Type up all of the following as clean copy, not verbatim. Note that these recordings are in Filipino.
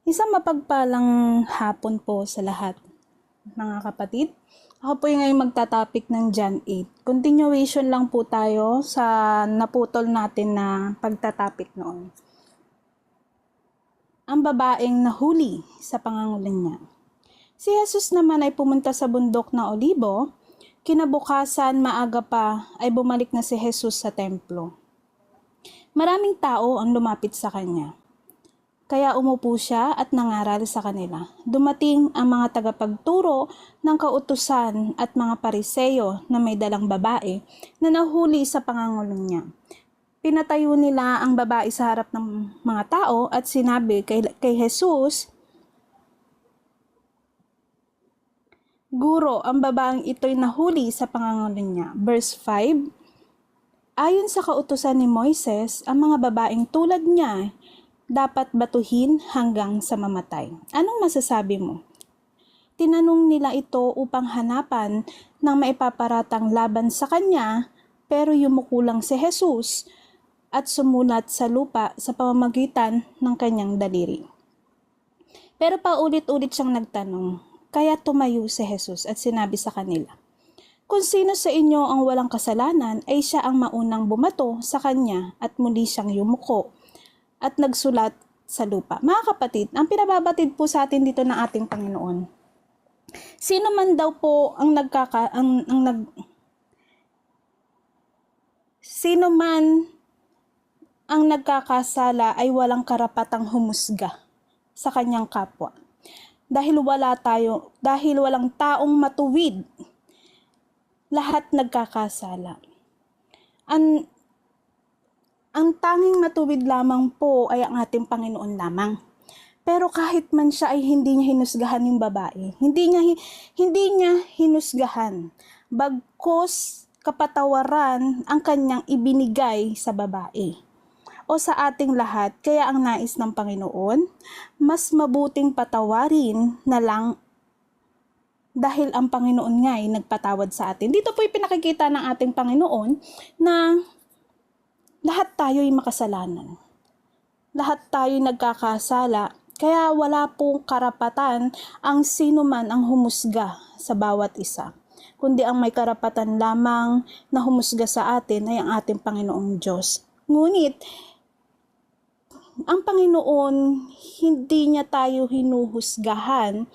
Isang mapagpalang hapon po sa lahat, mga kapatid. Ako po yung ngayon magtatapik ng John 8. Continuation lang po tayo sa naputol natin na pagtatapik noon. Ang babaeng nahuli sa pangangalan niya. Si Jesus naman ay pumunta sa bundok na Olibo. Kinabukasan, maaga pa, ay bumalik na si Jesus sa templo. Maraming tao ang lumapit sa kanya. Kaya umupo siya at nangaral sa kanila. Dumating ang mga tagapagturo ng kautusan at mga pariseyo na may dalang babae na nahuli sa pangangulong niya. Pinatayo nila ang babae sa harap ng mga tao at sinabi kay Jesus, "Guro, ang babaeng ito'y nahuli sa pangangulong niya." Verse 5, ayon sa kautusan ni Moises, ang mga babaeng tulad niya dapat batuhin hanggang sa mamatay. Anong masasabi mo? Tinanong nila ito upang hanapan ng maipaparatang laban sa kanya, pero yumuko lang si Jesus at sumulat sa lupa sa pamamagitan ng kanyang daliri. Pero paulit-ulit siyang nagtanong, kaya tumayo si Jesus at sinabi sa kanila, "Kung sino sa inyo ang walang kasalanan ay siya ang maunang bumato sa kanya," at muli siyang yumuko at nagsulat sa lupa. Mga kapatid, ang pinababatid po sa atin dito ng ating Panginoon. Sino man daw po ang sino man ang nagkakasala ay walang karapatang humusga sa kanyang kapwa. Dahil walang taong matuwid, lahat nagkakasala. Ang tanging matuwid lamang po ay ang ating Panginoon lamang. Pero kahit man siya ay hindi niya hinusgahan yung babae, hindi niya hinusgahan, bagkus kapatawaran ang kanyang ibinigay sa babae o sa ating lahat. Kaya ang nais ng Panginoon, mas mabuting patawarin na lang dahil ang Panginoon nga ay nagpatawad sa atin. Dito po yung pinakikita ng ating Panginoon na lahat tayo ay makasalanan. Lahat tayo nagkakasala, kaya wala pong karapatan ang sino man ang humusga sa bawat isa. Kundi ang may karapatan lamang na humusga sa atin ay ang ating Panginoong Diyos. Ngunit, ang Panginoon, hindi niya tayo hinuhusgahan,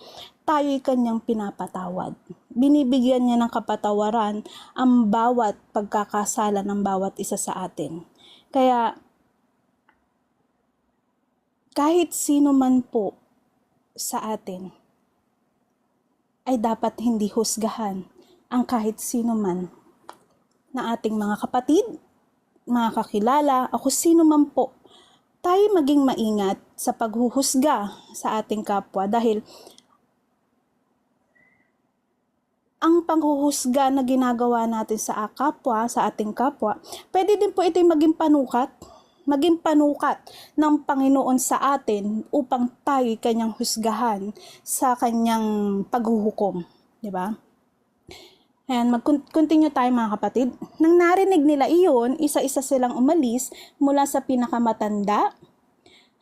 tayo'y kanyang pinapatawad. Binibigyan niya ng kapatawaran ang bawat pagkakasala ng bawat isa sa atin. Kaya, kahit sino man po sa atin, ay dapat hindi husgahan ang kahit sino man na ating mga kapatid, mga kakilala, o kung sino man po. Tayo maging maingat sa paghuhusga sa ating kapwa dahil ang panghuhusga na ginagawa natin sa kapwa, sa ating kapwa, pwede din po ito maging panukat ng Panginoon sa atin upang tayo kanyang husgahan sa kanyang paghuhukom, di ba? Ayan, mag-continue tayo mga kapatid. Nang narinig nila iyon, isa-isa silang umalis mula sa pinakamatanda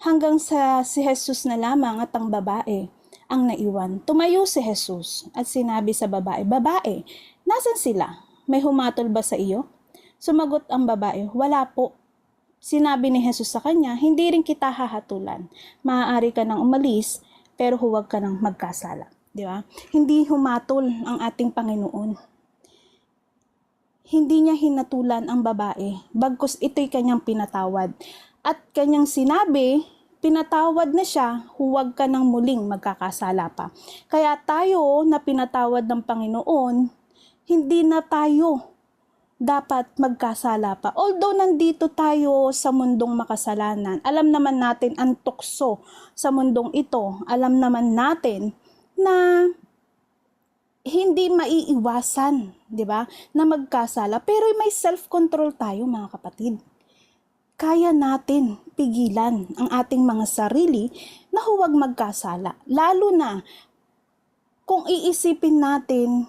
hanggang sa si Jesus na lamang at ang babae ang naiwan. Tumayo si Jesus at sinabi sa babae, "Babae, nasan sila? May humatol ba sa iyo?" Sumagot ang babae, "Wala po." Sinabi ni Jesus sa kanya, "Hindi rin kita hahatulan. Maaari ka nang umalis, pero huwag ka nang magkasala." Di ba? Hindi humatol ang ating Panginoon. Hindi niya hinatulan ang babae, bagkus ito'y kanyang pinatawad. At kanyang sinabi, pinatawad na siya, huwag ka nang muling magkakasala pa. Kaya tayo na pinatawad ng Panginoon, hindi na tayo dapat magkasala pa. Although nandito tayo sa mundong makasalanan, alam naman natin ang tukso sa mundong ito. Alam naman natin na hindi maiiwasan, di ba, na magkasala. Pero may self-control tayo mga kapatid. Kaya natin pigilan ang ating mga sarili na huwag magkasala. Lalo na kung iisipin natin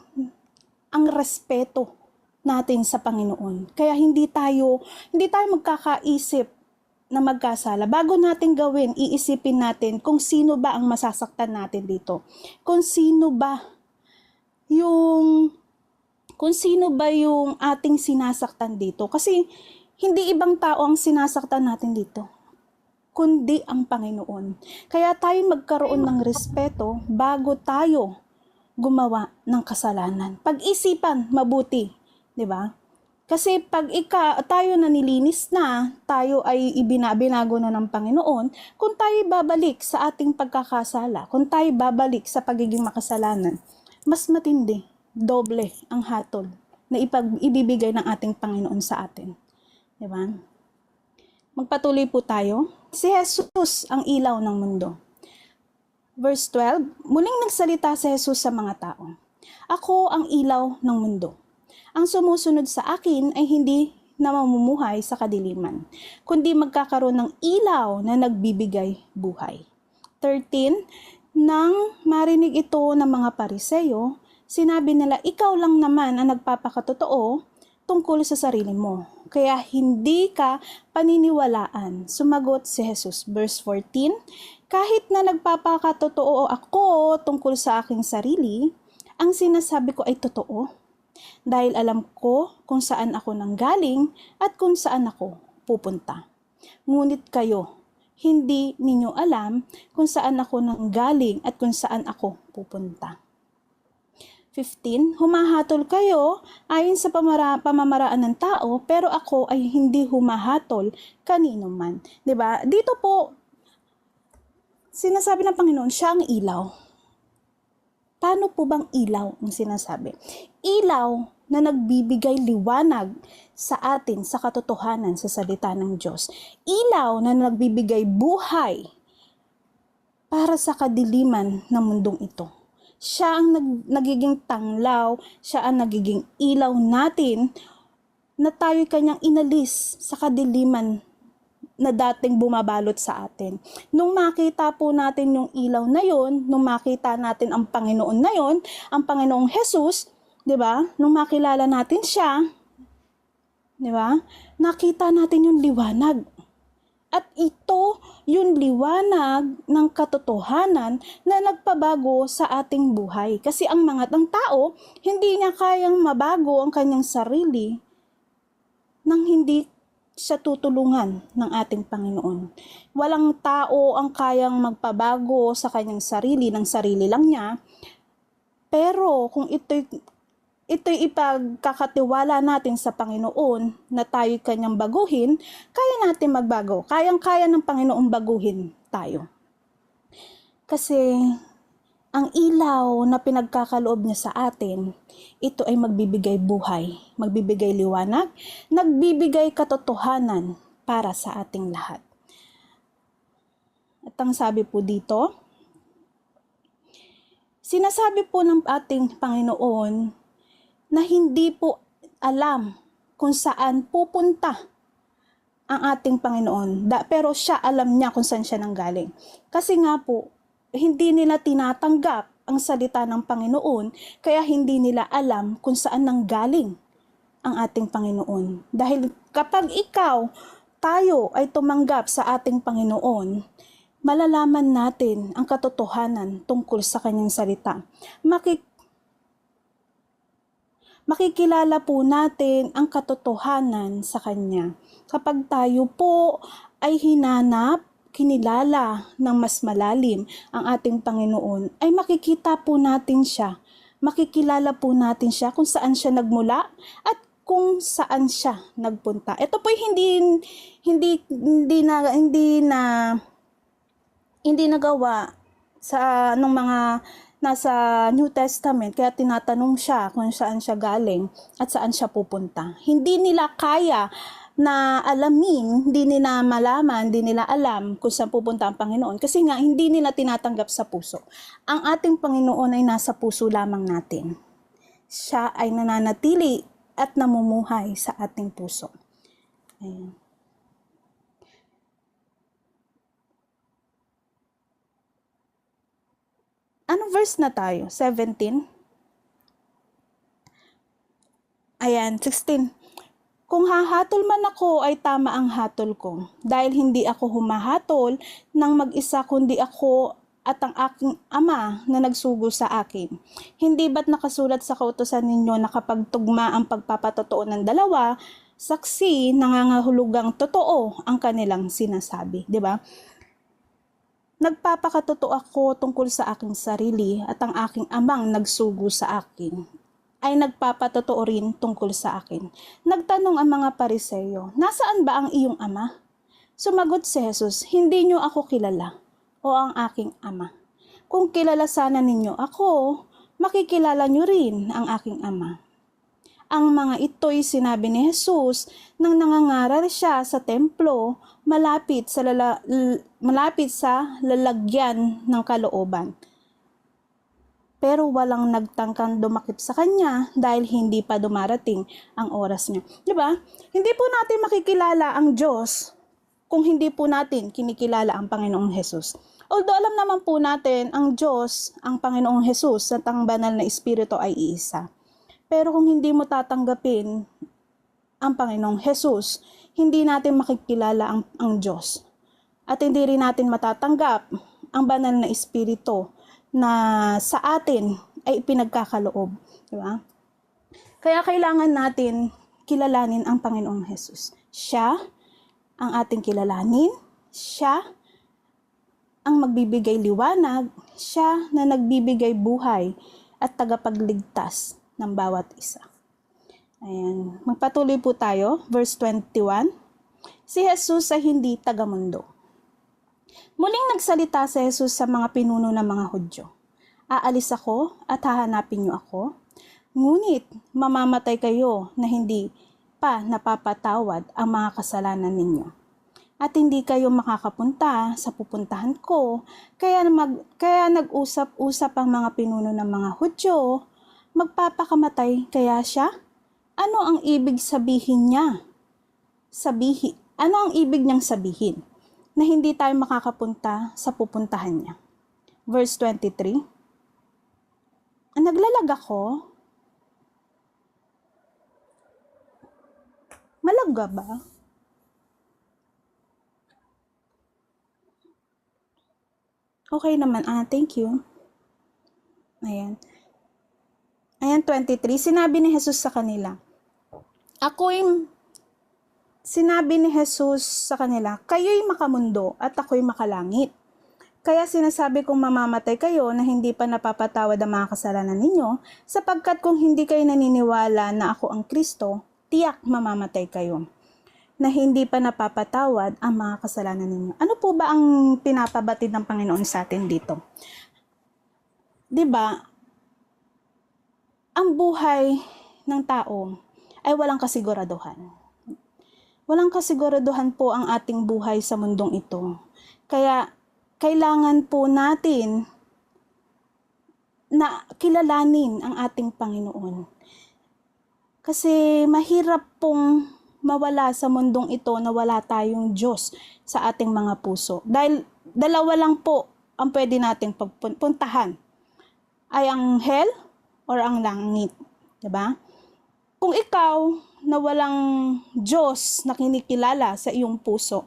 ang respeto natin sa Panginoon. Kaya hindi tayo magkakaisip na magkasala, bago natin gawin, iisipin natin kung sino ba ang masasaktan natin dito. Kung sino ba yung ating sinasaktan dito. Kasi hindi ibang tao ang sinasaktan natin dito, kundi ang Panginoon. Kaya tayo magkaroon ng respeto bago tayo gumawa ng kasalanan. Pag-isipan mabuti, 'di ba? Kasi pag tayo na nilinis na, tayo ay binago na ng Panginoon, kung tayo babalik sa ating pagkakasala, kung tayo babalik sa pagiging makasalanan, mas matindi, doble ang hatol na ibibigay ng ating Panginoon sa atin. Diba? Magpatuloy po tayo. Si Jesus ang ilaw ng mundo. Verse 12, muling nagsalita si Jesus sa mga tao. Ako ang ilaw ng mundo. Ang sumusunod sa akin ay hindi na mamumuhay sa kadiliman, kundi magkakaroon ng ilaw na nagbibigay buhay. 13, nang marinig ito ng mga Pariseyo, sinabi nila, ikaw lang naman ang nagpapakatotoo tungkol sa sarili mo, kaya hindi ka paniniwalaan. Sumagot si Jesus. Verse 14, kahit na nagpapakatotoo ako tungkol sa aking sarili, ang sinasabi ko ay totoo. Dahil alam ko kung saan ako nanggaling at kung saan ako pupunta. Ngunit kayo, hindi ninyo alam kung saan ako nanggaling at kung saan ako pupunta. 15, humahatol kayo ayon sa pamamaraan ng tao, pero ako ay hindi humahatol kanino man. 'Di ba? Dito po, sinasabi ng Panginoon, siya ang ilaw. Paano po bang ilaw ang sinasabi? Ilaw na nagbibigay liwanag sa atin sa katotohanan sa salita ng Diyos. Ilaw na nagbibigay buhay para sa kadiliman ng mundong ito. Siya ang nagiging tanglaw, siya ang nagiging ilaw natin na tayo kanyang inalis sa kadiliman na dating bumabalot sa atin. Nung makita po natin yung ilaw na yon, nung makita natin ang Panginoon na yon, ang Panginoong Jesus, 'di ba? Nung makilala natin siya, 'di ba? Nakita natin yung liwanag. At ito yung liwanag ng katotohanan na nagpabago sa ating buhay. Kasi ang tao, hindi niya kayang mabago ang kanyang sarili nang hindi siya tutulungan ng ating Panginoon. Walang tao ang kayang magpabago sa kanyang sarili, ng sarili lang niya. Pero kung ito'y ipagkakatiwala natin sa Panginoon na tayo kanyang baguhin, kaya natin magbago. Kayang-kaya ng Panginoon baguhin tayo. Kasi ang ilaw na pinagkakaloob niya sa atin, ito ay magbibigay buhay, magbibigay liwanag, nagbibigay katotohanan para sa ating lahat. At ang sabi po dito, sinasabi po ng ating Panginoon na hindi po alam kung saan pupunta ang ating Panginoon. Pero siya alam niya kung saan siya nanggaling. Kasi nga po, hindi nila tinatanggap ang salita ng Panginoon, kaya hindi nila alam kung saan nanggaling ang ating Panginoon. Dahil kapag tayo ay tumanggap sa ating Panginoon, malalaman natin ang katotohanan tungkol sa kanyang salita. Makikilala po natin ang katotohanan sa kanya. Kapag tayo po ay kinilala ng mas malalim ang ating Panginoon, ay makikita po natin siya. Makikilala po natin siya kung saan siya nagmula at kung saan siya nagpunta. Ito po hindi nagawa sa nung mga nasa New Testament, kaya tinatanong siya kung saan siya galing at saan siya pupunta. Hindi nila kaya na alamin, hindi nila malaman, hindi nila alam kung saan pupunta ang Panginoon. Kasi nga, hindi nila tinatanggap sa puso. Ang ating Panginoon ay nasa puso lamang natin. Siya ay nananatili at namumuhay sa ating puso. Ayan. Anong verse na tayo? 17? Ayan, 16. Kung hahatol man ako ay tama ang hatol ko, dahil hindi ako humahatol ng mag-isa kundi ako at ang aking ama na nagsugo sa akin. Hindi ba't nakasulat sa kautusan ninyo na kapag tugma ang pagpapatotoo ng dalawa, saksi nangangahulugang totoo ang kanilang sinasabi, di ba? Nagpapakatotoo ako tungkol sa aking sarili at ang aking amang nagsugo sa akin ay nagpapatotoo rin tungkol sa akin. Nagtanong ang mga Pariseyo, nasaan ba ang iyong ama? Sumagot si Jesus, hindi niyo ako kilala o ang aking ama. Kung kilala sana ninyo ako, makikilala niyo rin ang aking ama. Ang mga ito'y sinabi ni Jesus nang nangangaral siya sa templo malapit sa lalagyan ng kalooban. Pero walang nagtangkang dumakip sa kanya dahil hindi pa dumarating ang oras niya. Diba? Hindi po natin makikilala ang Diyos kung hindi po natin kinikilala ang Panginoong Hesus. Although alam naman po natin ang Diyos, ang Panginoong Hesus at ang banal na Espiritu ay iisa. Pero kung hindi mo tatanggapin ang Panginoong Hesus, hindi natin makikilala ang Diyos. At hindi rin natin matatanggap ang banal na Espiritu na sa atin ay pinagkakaloob, di ba? Kaya kailangan natin kilalanin ang Panginoong Hesus. Siya ang ating kilalanin, siya ang magbibigay liwanag, siya na nagbibigay buhay at tagapagligtas ng bawat isa. Ayan, magpatuloy po tayo, verse 21. Si Jesus ay hindi tagamundo. Muling nagsalita si Jesus sa mga pinuno ng mga Hudyo. Aalis ako at hahanapin niyo ako, ngunit mamamatay kayo na hindi pa napapatawad ang mga kasalanan ninyo. At hindi kayo makakapunta sa pupuntahan ko, kaya nag-usap-usap ang mga pinuno ng mga Hudyo, magpapakamatay kaya siya? Ano ang ibig sabihin niya? Ano ang ibig niyang sabihin? Na hindi tayo makakapunta sa pupuntahan niya. Verse 23. Naglalag ako. Malaga ba? Okay naman. Thank you. Ayan. Ayan, 23. Sinabi ni Jesus sa kanila, Sinabi ni Jesus sa kanila, kayo'y makamundo at ako'y makalangit. Kaya sinasabi kong mamamatay kayo na hindi pa napapatawad ang mga kasalanan ninyo, sapagkat kung hindi kayo naniniwala na ako ang Kristo, tiyak mamamatay kayo, na hindi pa napapatawad ang mga kasalanan ninyo. Ano po ba ang pinapabatid ng Panginoon sa atin dito? 'Di ba? Ang buhay ng tao ay walang kasiguraduhan. Walang kasiguraduhan po ang ating buhay sa mundong ito. Kaya kailangan po natin na kilalanin ang ating Panginoon. Kasi mahirap pong mawala sa mundong ito na wala tayong Diyos sa ating mga puso. Dahil dalawa lang po ang pwede nating pagpuntahan. Ay ang hell or ang langit. Diba? Kung ikaw na walang Diyos na kinikilala sa iyong puso,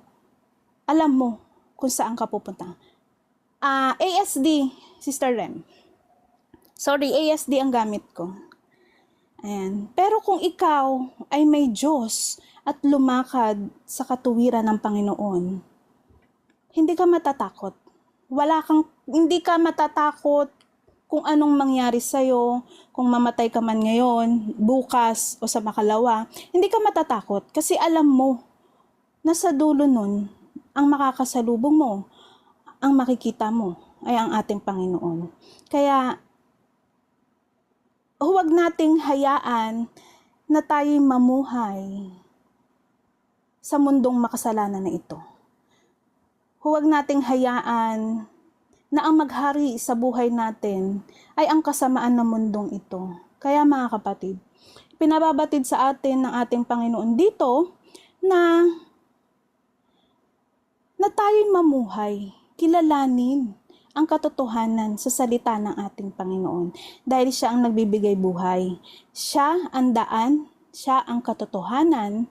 alam mo kung saan ka pupunta. ASD, Sister Rem. Sorry, ASD ang gamit ko. Ayan. Pero kung ikaw ay may Diyos at lumakad sa katuwiran ng Panginoon, hindi ka matatakot. Hindi ka matatakot kung anong mangyari sa'yo, kung mamatay ka man ngayon, bukas, o sa makalawa, hindi ka matatakot kasi alam mo na sa dulo nun, ang makakasalubong mo, ang makikita mo, ay ang ating Panginoon. Kaya, huwag nating hayaan na tayo'y mamuhay sa mundong makasalanan na ito. Huwag nating hayaan na ang maghari sa buhay natin ay ang kasamaan ng mundong ito. Kaya mga kapatid, pinababatid sa atin ng ating Panginoon dito na tayo'y mamuhay, kilalanin ang katotohanan sa salita ng ating Panginoon. Dahil siya ang nagbibigay buhay. Siya ang daan, Siya ang katotohanan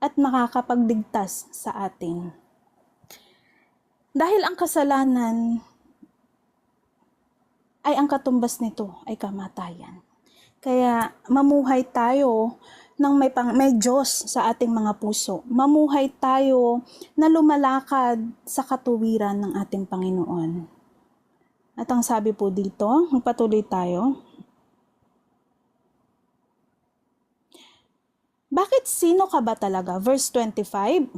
at makakapagligtas sa atin. Dahil ang kasalanan ay ang katumbas nito ay kamatayan. Kaya mamuhay tayo ng may Diyos sa ating mga puso. Mamuhay tayo na lumalakad sa katuwiran ng ating Panginoon. At ang sabi po dito, magpatuloy tayo. Bakit sino ka ba talaga? Verse 25.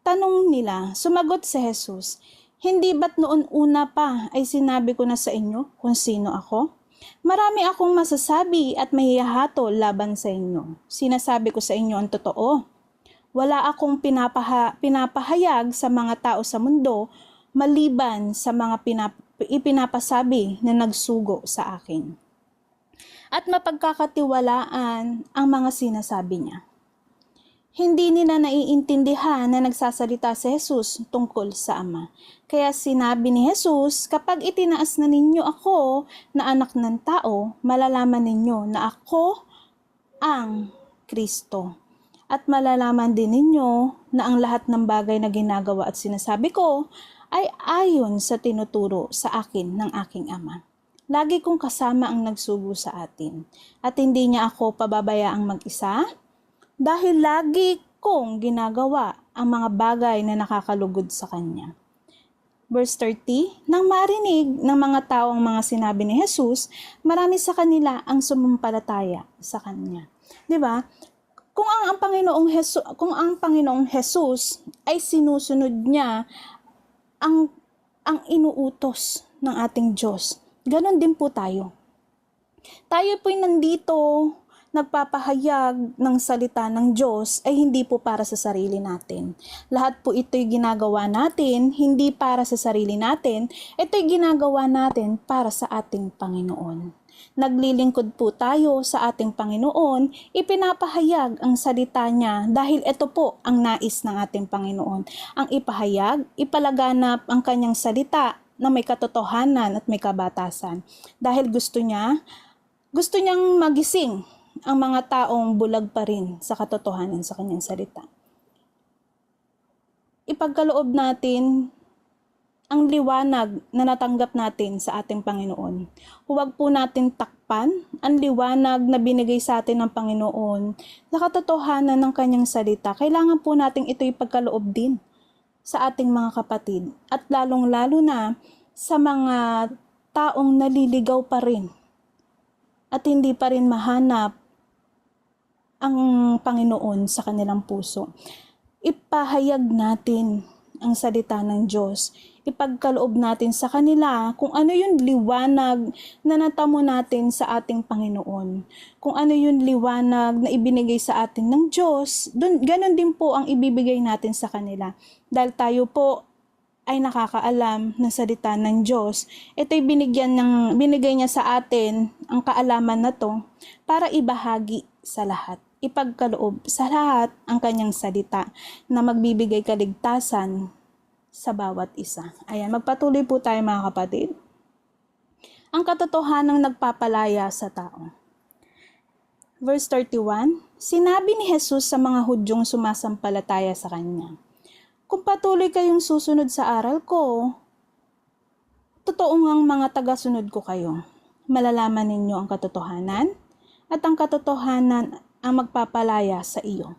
Tanong nila, sumagot si Jesus, hindi ba't noon una pa ay sinabi ko na sa inyo kung sino ako? Marami akong masasabi at mahihahatol laban sa inyo. Sinasabi ko sa inyo ang totoo. Wala akong pinapahayag sa mga tao sa mundo maliban sa mga ipinapasabi na nagsugo sa akin. At mapagkakatiwalaan ang mga sinasabi niya. Hindi nila naiintindihan na nagsasalita si Jesus tungkol sa Ama. Kaya sinabi ni Jesus, kapag itinaas na ninyo ako na anak ng tao, malalaman ninyo na ako ang Kristo. At malalaman din ninyo na ang lahat ng bagay na ginagawa at sinasabi ko ay ayon sa tinuturo sa akin ng aking Ama. Lagi kong kasama ang nagsugo sa atin. At hindi niya ako pababayaang mag-isa, dahil lagi kong ginagawa ang mga bagay na nakakalugod sa Kanya. Verse 30, nang marinig ng mga tao ang mga sinabi ni Jesus, marami sa kanila ang sumampalataya sa Kanya. 'Di ba? Kung ang Panginoong Jesus ay sinusunod niya ang inuutos ng ating Diyos, ganon din po tayo. Tayo po'y nandito nagpapahayag ng salita ng Diyos ay hindi po para sa sarili natin. Lahat po ito'y ginagawa natin, hindi para sa sarili natin, ito'y ginagawa natin para sa ating Panginoon. Naglilingkod po tayo sa ating Panginoon, ipinapahayag ang salita niya dahil ito po ang nais ng ating Panginoon. Ang ipahayag, ipalaganap ang kanyang salita na may katotohanan at may kabatasan. Dahil gusto niyang magising ang mga taong bulag pa rin sa katotohanan sa kanyang salita. Ipagkaloob natin ang liwanag na natanggap natin sa ating Panginoon. Huwag po natin takpan ang liwanag na binigay sa atin ng Panginoon sa katotohanan ng kanyang salita. Kailangan po natin ito ipagkaloob din sa ating mga kapatid at lalong-lalo na sa mga taong naliligaw pa rin at hindi pa rin mahanap ang Panginoon sa kanilang puso. Ipahayag natin ang salita ng Diyos. Ipagkaloob natin sa kanila kung ano yung liwanag na natamo natin sa ating Panginoon. Kung ano yung liwanag na ibinigay sa atin ng Diyos, ganun din po ang ibibigay natin sa kanila. Dahil tayo po ay nakakaalam ng salita ng Diyos, ito'y binigay niya sa atin ang kaalaman na to para ibahagi sa lahat. Ipagkaloob sa lahat ang kanyang salita na magbibigay kaligtasan sa bawat isa. Ayan, magpatuloy po tayo mga kapatid. Ang katotohanang nagpapalaya sa tao. Verse 31, sinabi ni Jesus sa mga Hudyong sumasampalataya sa Kanya, kung patuloy kayong susunod sa aral ko, totoo ngang mga tagasunod ko kayo. Malalaman ninyo ang katotohanan at ang katotohanan ang magpapalaya sa iyo.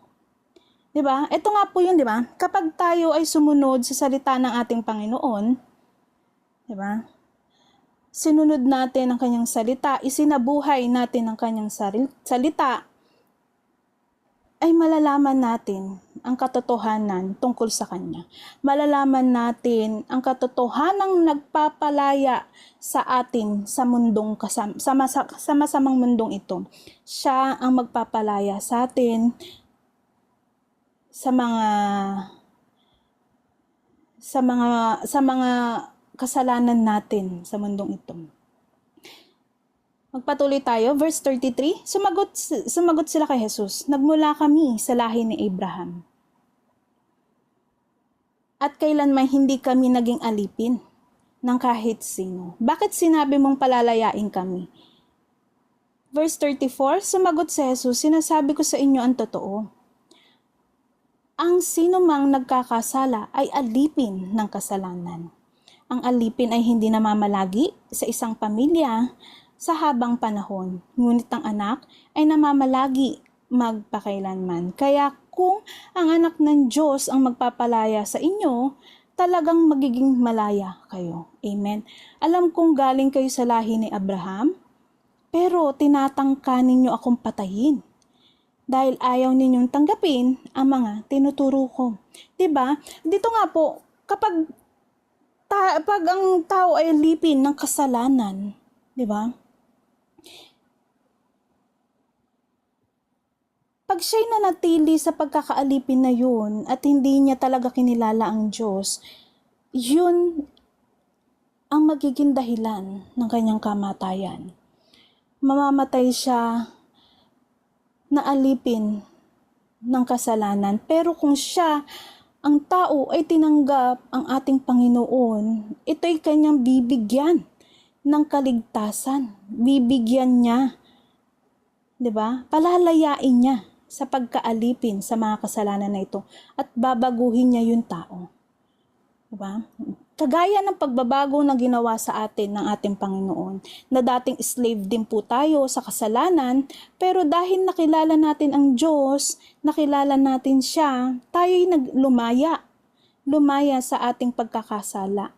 'Di ba? Ito nga po 'yun, 'di ba? Kapag tayo ay sumunod sa salita ng ating Panginoon, 'di ba? Sinunod natin ang kanyang salita, isinabuhay natin ang kanyang salita, ay malalaman natin ang katotohanan tungkol sa Kanya. Malalaman natin ang katotohanang nagpapalaya sa atin sa mundong sa masamang mundong ito. Siya ang magpapalaya sa atin sa mga kasalanan natin sa mundong ito. Magpatuloy tayo, verse 33. Sumagot sila kay Jesus, nagmula kami sa lahi ni Abraham. At kailanman hindi kami naging alipin ng kahit sino. Bakit sinabi mong palalayain kami? Verse 34, sumagot si Jesus, sinasabi ko sa inyo ang totoo. Ang sino mang nagkakasala ay alipin ng kasalanan. Ang alipin ay hindi namamalagi sa isang pamilya sa habang panahon, ngunit ang anak ay namamalagi magpakailanman. Kaya kung ang anak ng Diyos ang magpapalaya sa inyo, talagang magiging malaya kayo. Amen. Alam kong galing kayo sa lahi ni Abraham, pero tinatangka ninyo akong patayin dahil ayaw ninyong tanggapin ang mga tinuturo ko. 'Di ba? Dito nga po, pag ang tao ay lipin ng kasalanan, 'di ba? Pag siya'y nanatili sa pagkakaalipin na yun at hindi niya talaga kinilala ang Diyos, yun ang magiging dahilan ng kanyang kamatayan. Mamamatay siya na alipin ng kasalanan. Pero kung siya, ang tao ay tinanggap ang ating Panginoon, ito'y kanyang bibigyan ng kaligtasan. Bibigyan niya, 'di ba? Palalayain niya sa pagkaalipin sa mga kasalanan na ito at babaguhin niya yung tao. 'Di ba? Kagaya ng pagbabago na ginawa sa atin ng ating Panginoon, na dating slave din po tayo sa kasalanan, pero dahil nakilala natin ang Diyos, nakilala natin siya, tayo'y lumaya sa ating pagkakasala.